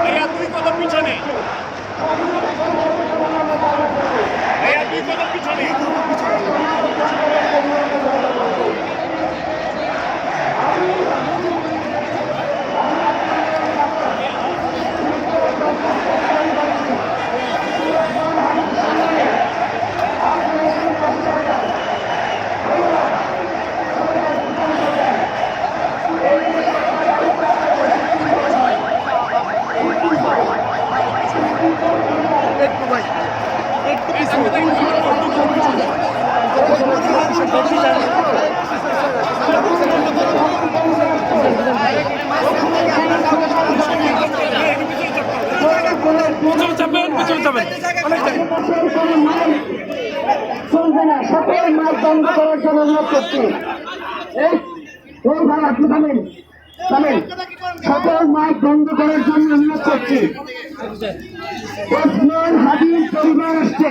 ভাইয়া দুই কদম পিছনে, ভাইয়া দুই কদম পিছনে। চলবে না, সকল মাছ বন্ধ করার জন্য অনুরোধ করছি। আপনি থামেন, সকল মাছ বন্ধ করার জন্য অনুরোধ করছি। ওসমান হাবিব পরিবার আসছে,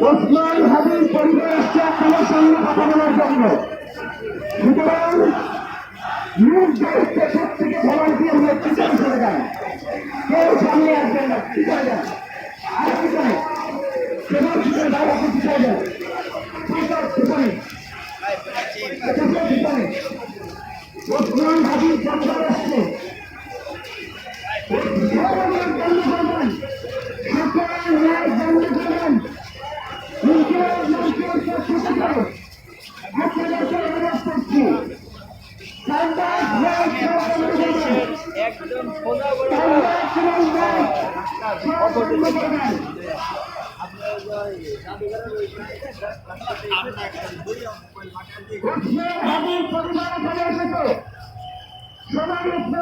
ওসমান হাবিব পরিবার আসছে আপনাদের সঙ্গে কথা বলার জন্য। সুতরাং মুখ দায়িত্বে সব থেকে সবাই দিয়ে আমরা পিছনে চলে যান, কেউ সামনে আসবেন না, পিছনে যান, আর পিছনে সেবার পিছনে বাইরে পিছনে যান, পিছনে পিছনে ওসমান হাবিব পরিবার আসছে। একদম সোজা করে আপনার